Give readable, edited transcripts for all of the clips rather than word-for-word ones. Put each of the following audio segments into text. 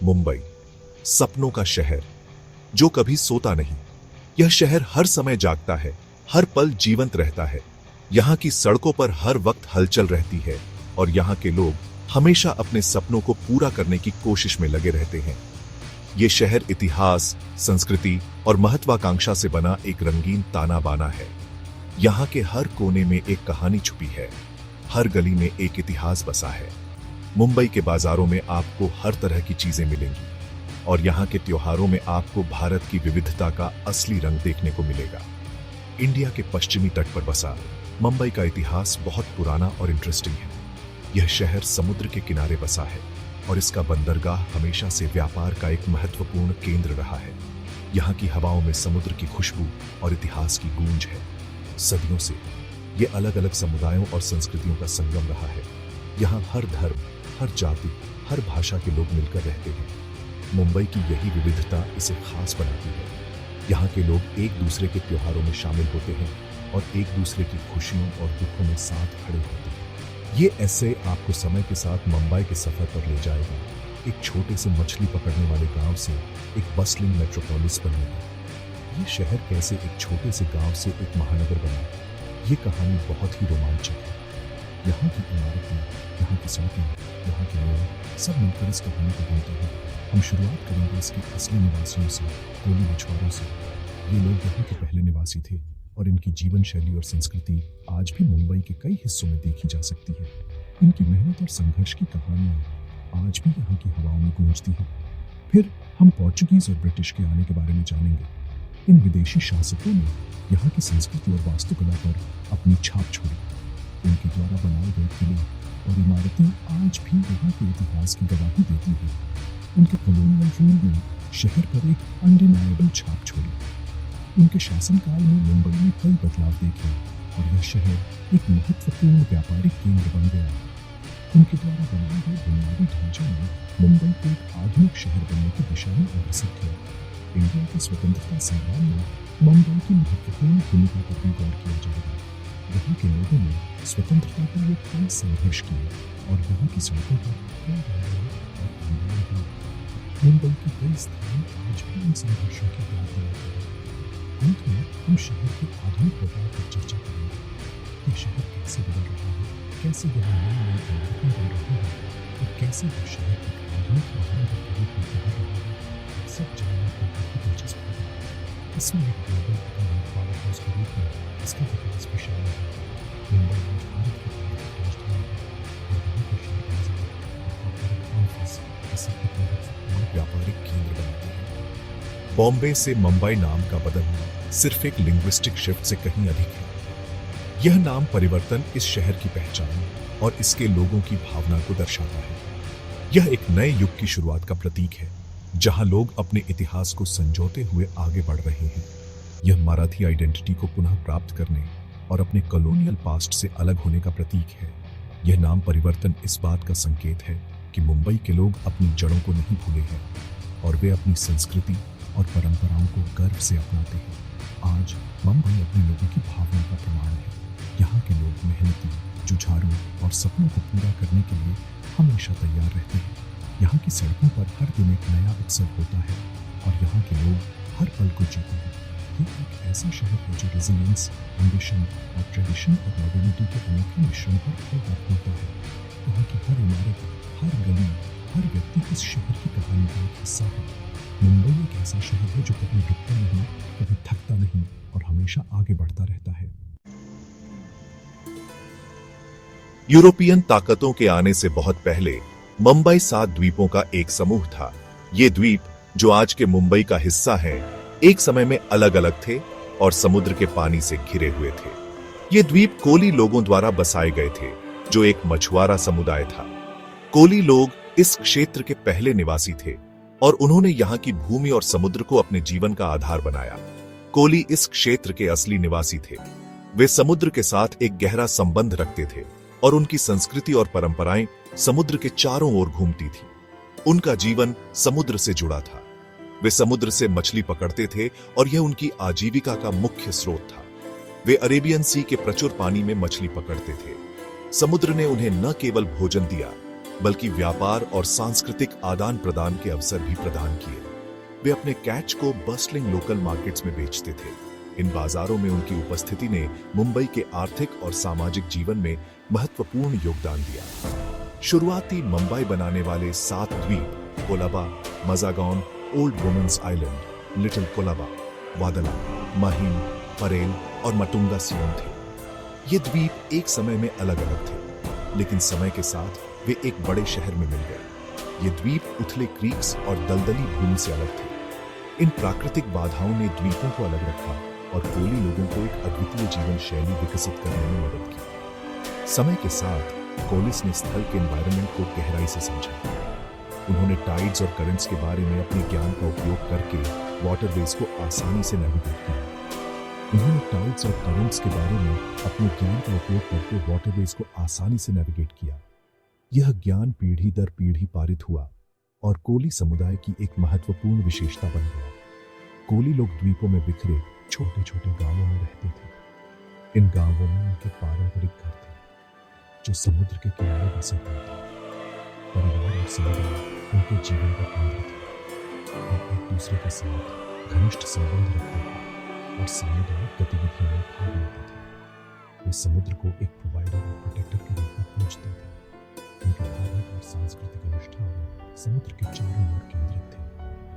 मुंबई, सपनों का शहर जो कभी सोता नहीं। यह शहर हर समय जागता है, हर पल जीवंत रहता है। यहाँ की सड़कों पर हर वक्त हलचल रहती है और यहाँ के लोग हमेशा अपने सपनों को पूरा करने की कोशिश में लगे रहते हैं। ये शहर इतिहास, संस्कृति और महत्वाकांक्षा से बना एक रंगीन ताना बाना है। यहाँ के हर कोने में एक कहानी छुपी है, हर गली में एक इतिहास बसा है। मुंबई के बाजारों में आपको हर तरह की चीजें मिलेंगी और यहाँ के त्योहारों में आपको भारत की विविधता का असली रंग देखने को मिलेगा। इंडिया के पश्चिमी तट पर बसा मुंबई का इतिहास बहुत पुराना और इंटरेस्टिंग है। यह शहर समुद्र के किनारे बसा है और इसका बंदरगाह हमेशा से व्यापार का एक महत्वपूर्ण केंद्र रहा है। यहाँ की हवाओं में समुद्र की खुशबू और इतिहास की गूंज है। सदियों से ये अलग अलग समुदायों और संस्कृतियों का संगम रहा है। यहाँ हर धर्म, हर जाति, हर भाषा के लोग मिलकर रहते हैं। मुंबई की यही विविधता इसे खास बनाती है। यहाँ के लोग एक दूसरे के त्योहारों में शामिल होते हैं और एक दूसरे की खुशियों और दुखों में साथ खड़े होते हैं। ये ऐसे आपको समय के साथ मुंबई के सफर पर ले जाएगा। एक छोटे से मछली पकड़ने वाले गांव से एक बस्लिंग मेट्रोपोलिस बनेगा। ये शहर कैसे एक छोटे से गांव से एक महानगर बना, ये कहानी बहुत ही रोमांचक है। यहाँ की इमारतें, यहाँ की सड़कें, यहाँ के लोग सब मिलकर इस कहानी को बोलते हैं। हम शुरुआत करेंगे इसके असली निवासियों से, कोली मछुआरों से। ये लोग यहाँ के पहले निवासी थे और इनकी जीवन शैली और संस्कृति आज भी मुंबई के कई हिस्सों में देखी जा सकती है। इनकी मेहनत और संघर्ष की कहानियाँ आज भी यहाँ की हवाओं में गूंजती हैं। फिर हम पोर्चुगीज और ब्रिटिश के आने के बारे में जानेंगे। इन विदेशी शासकों ने यहाँ की संस्कृति और वास्तुकला पर अपनी छाप छोड़ी। इनके द्वारा बनाए गए किले और इमारतें आज भी यहाँ के इतिहास की गवाही देती हैं। उनके कॉलोनियल रूल ने शहर पर एक अनडिनाएबल छाप छोड़ी। उनके शासनकाल में मुंबई में कई बदलाव देखे और यह शहर एक महत्वपूर्ण व्यापारिक केंद्र बन गया। उनके द्वारा बनाए गए बुनियादी ढांचे ने मुंबई को एक आधुनिक शहर बनने की दिशा में अग्रसर किया। इंडिया के स्वतंत्रता संग्राम में मुंबई की महत्वपूर्ण भूमिका पर भी गौर किया जाएगा। यहाँ के लोगों ने स्वतंत्रता के लिए कई संघर्ष किए और यहाँ की सड़कों पर कई रैलियां और आंदोलन हुए। मुंबई के कई स्थान आज भी इन संघर्षों की याद दिलाते हैं। अंत में हम शहर के आधुनिक बदलाव पर चर्चा करेंगे। ये शहर कैसे बदल रहा है, कैसे यहाँ नई नई इमारतें बन रही हैं और कैसे यह शहर एक आधुनिक महानगर के रूप में उभर रहा है, सब जानने को काफी दिलचस्प होगा। इसमें एक ग्लोबल इकोनॉमिक पावर हाउस के रूप में इसका विकास भी शामिल है। मुंबई आज भारत की आर्थिक राजधानी है और यहाँ के शेयर बाजार और कॉर्पोरेट ऑफिस इसे एक महत्वपूर्ण व्यापारिक केंद्र बनाते हैं। बॉम्बे से मुंबई नाम का बदलना सिर्फ एक लिंग्विस्टिक शिफ्ट से कहीं अधिक है। यह नाम परिवर्तन इस शहर की पहचान और इसके लोगों की भावना को दर्शाता है। यह एक नए युग की शुरुआत का प्रतीक है, जहां लोग अपने इतिहास को संजोते हुए आगे बढ़ रहे हैं। यह मराठी आइडेंटिटी को पुनः प्राप्त करने और अपने कॉलोनियल पास्ट से अलग होने का प्रतीक है। यह नाम परिवर्तन इस बात का संकेत है कि मुंबई के लोग अपनी जड़ों को नहीं भूले हैं और वे अपनी संस्कृति और परंपराओं को गर्व से अपनाते हैं। आज मुंबई अपने लोगों की भावना का प्रमाण है। यहाँ के लोग मेहनती, जुझारू और सपनों को पूरा करने के लिए हमेशा तैयार रहते हैं। यहाँ की सड़कों पर हर दिन एक नया उत्सव होता है और यहाँ के लोग हर पल को जीते हैं। ये एक ऐसा शहर है जो रेजिलियंस, एम्बिशन और ट्रेडिशन और मॉडर्निटी के अनोखे मिश्रण पर फल होता है। यहाँ की हर इमारत, हर गली, हर व्यक्ति इस शहर की कहानी का एक हिस्सा है। मुंबई एक ऐसा शहर है जो कभी रुकता नहीं, कभी थकता नहीं और हमेशा आगे बढ़ता रहता है। यूरोपियन ताकतों के आने से बहुत पहले मुंबई 7 द्वीपों का एक समूह था। ये द्वीप, जो आज के मुंबई का हिस्सा है, एक समय में अलग अलग थे और समुद्र के पानी से घिरे हुए थे। ये द्वीप कोली लोगों द्वारा बसाए गए थे, जो एक मछुआरा समुदाय था। कोली लोग इस क्षेत्र के पहले निवासी थे और उन्होंने यहाँ की भूमि और समुद्र को अपने जीवन का आधार बनाया। कोली इस क्षेत्र के असली निवासी थे। वे समुद्र के साथ एक गहरा संबंध रखते थे और उनकी संस्कृति और परंपराएं समुद्र के चारों ओर घूमती थी। उनका जीवन समुद्र से जुड़ा था। वे समुद्र से मछली पकड़ते थे और यह उनकी आजीविका का मुख्य स्रोत था। वे अरेबियन सी के प्रचुर पानी में मछली पकड़ते थे। समुद्र ने उन्हें न केवल भोजन दिया, बल्कि व्यापार और सांस्कृतिक आदान प्रदान के अवसर भी प्रदान किए। वे अपने कैच को बस्टलिंग लोकल मार्केट्स में बेचते थे। इन बाजारों में उनकी उपस्थिति ने मुंबई के आर्थिक और सामाजिक जीवन में महत्वपूर्ण योगदान दिया। शुरुआती मुंबई बनाने वाले 7 द्वीप Colaba, Mazagaon, old women's island, little Colaba, Wadala, Mahim, Parel और मटुंगा सियोन थे। ये द्वीप एक समय में अलग अलग थे, लेकिन समय के साथ वे एक बड़े शहर में मिल गए। ये द्वीप उथले क्रीक्स और दलदली भूमि से अलग थे। इन प्राकृतिक बाधाओं ने द्वीपों को अलग रखा और कोली लोगों को एक अद्वितीय जीवन शैली विकसित करने में मदद की। समय के साथ कोलिस ने स्थल के एनवायरनमेंट को गहराई से समझा। उन्होंने टाइड्स और करंट्स के बारे में अपने ज्ञान का उपयोग करके वाटरवेज को आसानी से नेविगेट किया। उन्होंने टाइड्स और करंट्स के बारे में अपने ज्ञान का उपयोग करके वाटरवेज को आसानी से नेविगेट किया। यह ज्ञान पीढ़ी दर पीढ़ी पारित हुआ और कोली समुदाय की एक महत्वपूर्ण विशेषता बन गया। कोली लोग द्वीपों में बिखरे छोटे छोटे गांवों में रहते थे। इन गांवों में उनके पारंपरिक घर थे, जो समुद्र के किनारे बसे हुए थे। परिवार और समुदाय उनके जीवन का केंद्र थे। वे एक दूसरे के साथ घनिष्ठ संबंध रखते थे और सामुदायिक गतिविधियों में भाग लेते थे। वे समुद्र को एक प्रोवाइडर और प्रोटेक्टर के रूप में पूजते थे। उनके धार्मिक और सांस्कृतिक अनुष्ठान समुद्र के चारों ओर केंद्रित थे।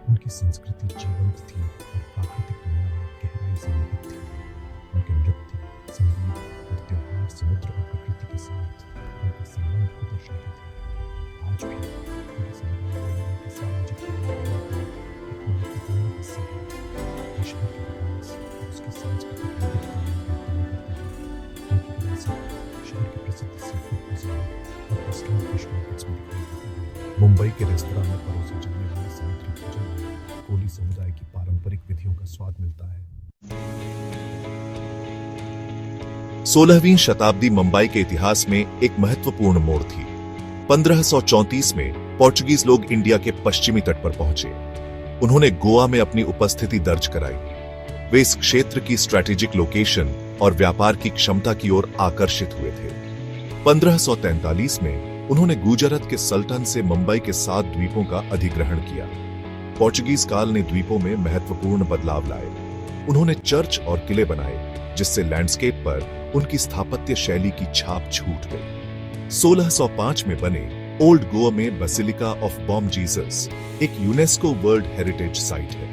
उनकी संस्कृति जीवंत थी और प्राकृतिक दुनिया में गहराई से निहित थी। उनके नृत्य, संगीत और त्योहार समुद्र और प्रकृति के साथ उनके संबंध को दर्शाते थे। आज भी उनके समुदाय में उनके सामाजिक मूल्यों का एक महत्वपूर्ण हिस्सा है। ये शहर के विकास और उसकी सांस्कृतिक विविधता में योगदान करते हैं। उनकी विरासत शहर के प्रसिद्ध सीफूड बाजार और रेस्टोरेंट फिश मार्केट्स में दिखाई देती है। मुंबई के रेस्तरां में परोसे जाने वाले समुद्री भोजन में कोली समुदाय की पारंपरिक विधियों का स्वाद मिलता है। 16वीं शताब्दी मुंबई के इतिहास में एक महत्वपूर्ण मोड़ थी। 1534 में पोर्चुगीज लोग इंडिया के पश्चिमी तट पर पहुंचे। उन्होंने गोवा में अपनी उपस्थिति दर्ज कराई। वे इस क्षेत्र की स्ट्रैटेजिक लोकेशन और व्यापार की क्षमता की ओर आकर्षित हुए थे। 1543 में उन्होंने गुजरात के सल्तन से मुंबई के 7 द्वीपों का अधिग्रहण किया। पोर्चुगीज काल ने द्वीपों में महत्वपूर्ण बदलाव लाए। उन्होंने चर्च और किले बनाए, जिससे लैंडस्केप पर उनकी स्थापत्य शैली की छाप छूट गई। 1605 में बने ओल्ड गोवा में बेसिलिका ऑफ बॉम जीसस एक यूनेस्को वर्ल्ड हेरिटेज साइट है।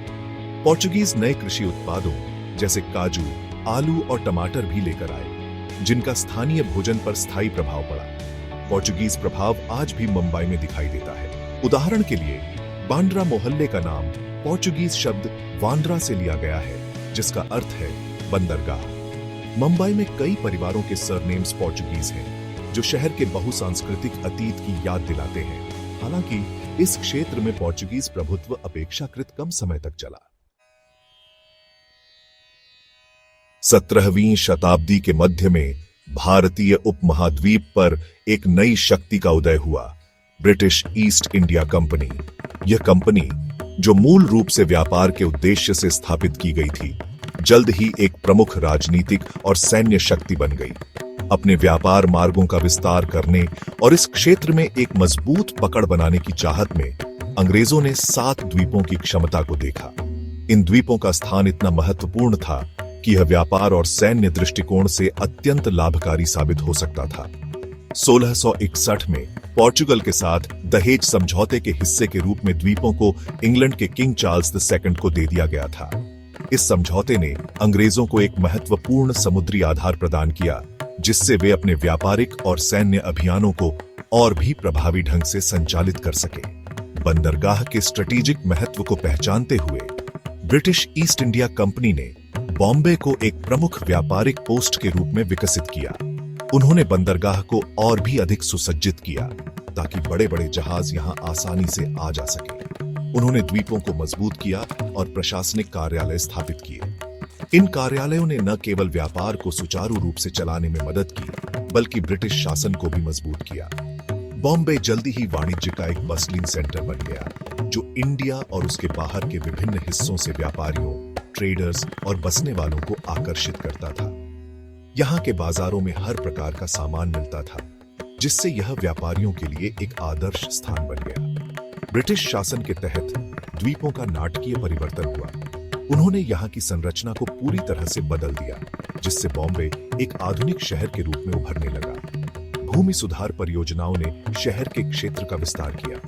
पोर्चुगीज नए कृषि उत्पादों जैसे काजू, आलू और टमाटर भी लेकर आए, जिनका स्थानीय भोजन पर स्थायी प्रभाव पड़ा। पोर्चुगीज प्रभाव आज भी मुंबई में दिखाई देता है। उदाहरण के लिए बांद्रा मोहल्ले का नाम पोर्चुगीज शब्द वांद्रा से लिया गया है, जिसका अर्थ है बंदरगाह। मुंबई में कई परिवारों के सरनेम्स पोर्चुगीज हैं, जो शहर के बहुसांस्कृतिक अतीत की याद दिलाते हैं। हालांकि इस क्षेत्र में पोर्चुगीज प्रभुत्व अपेक्षाकृत कम समय तक चला। 17वीं शताब्दी के मध्य में भारतीय उपमहाद्वीप पर एक नई शक्ति का उदय हुआ, ब्रिटिश ईस्ट इंडिया कंपनी। यह कंपनी, जो मूल रूप से व्यापार के उद्देश्य से स्थापित की गई थी, जल्द ही एक प्रमुख राजनीतिक और सैन्य शक्ति बन गई। अपने व्यापार मार्गों का विस्तार करने और इस क्षेत्र में एक मजबूत पकड़ बनाने की चाहत में अंग्रेजों ने 7 द्वीपों की क्षमता को देखा। इन द्वीपों का स्थान इतना महत्वपूर्ण था कि यह व्यापार और सैन्य दृष्टिकोण से अत्यंत लाभकारी साबित हो सकता था। 1661 में पोर्चुगल के साथ दहेज समझौते के हिस्से के रूप में द्वीपों को इंग्लैंड के किंग चार्ल्स II को दे दिया गया था। इस समझौते ने अंग्रेजों को एक महत्वपूर्ण समुद्री आधार प्रदान किया, जिससे वे अपने व्यापारिक और सैन्य अभियानों को और भी प्रभावी ढंग से संचालित कर सके। बंदरगाह के स्ट्रेटेजिक महत्व को पहचानते हुए ब्रिटिश ईस्ट इंडिया कंपनी ने बॉम्बे को एक प्रमुख व्यापारिक पोस्ट के रूप में विकसित किया। उन्होंने बंदरगाह को और भी अधिक सुसज्जित किया, ताकि बड़े बड़े जहाज यहां आसानी से आ जा सके। उन्होंने द्वीपों को मजबूत किया और प्रशासनिक कार्यालय स्थापित किए। इन कार्यालयों ने न केवल व्यापार को सुचारू रूप से चलाने में मदद की, बल्कि ब्रिटिश शासन को भी मजबूत किया। बॉम्बे जल्दी ही वाणिज्य का एक बस्टलिंग सेंटर बन गया, जो इंडिया और उसके बाहर के विभिन्न हिस्सों से व्यापारियों, ट्रेडर्स और बसने वालों को आकर्षित करता था। यहाँ के बाजारों में हर प्रकार का सामान मिलता था, जिससे यह व्यापारियों के लिए एक आदर्श स्थान बन गया। ब्रिटिश शासन के तहत द्वीपों का नाटकीय परिवर्तन हुआ। उन्होंने यहाँ की संरचना को पूरी तरह से बदल दिया, जिससे बॉम्बे एक आधुनिक शहर के रूप में उभरने लगा। भूमि सुधार परियोजनाओं ने शहर के क्षेत्र का विस्तार किया।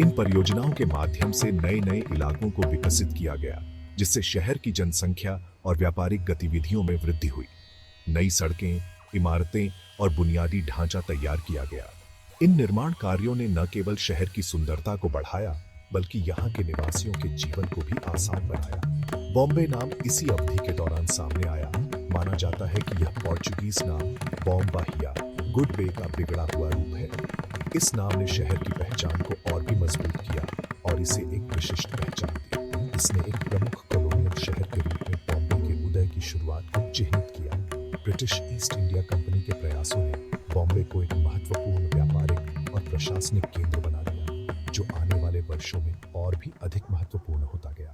इन परियोजनाओं के माध्यम से नए नए इलाकों को विकसित किया गया, जिससे शहर की जनसंख्या और व्यापारिक गतिविधियों में वृद्धि हुई। नई सड़कें, इमारतें और बुनियादी ढांचा तैयार किया गया। इन निर्माण कार्यों ने न केवल शहर की सुंदरता को बढ़ाया, बल्कि यहाँ के निवासियों के जीवन को भी आसान बनाया। बॉम्बे नाम इसी अवधि के दौरान सामने आया। माना जाता है कि यह पोर्चुगीज नाम बॉम्बाहिया, गुड बे का बिगड़ा हुआ रूप है। इस नाम ने शहर की पहचान को और भी मजबूत किया और इसे एक विशिष्ट पहचान दी। इसने एक प्रमुख कॉलोनियल शहर के रूप में बॉम्बे के उदय की शुरुआत को चिह्नित किया। ब्रिटिश ईस्ट इंडिया कंपनी के प्रयासों ने बॉम्बे को एक महत्वपूर्ण व्यापारिक और प्रशासनिक केंद्र बना दिया, जो आने वाले वर्षों में और भी अधिक महत्वपूर्ण होता गया।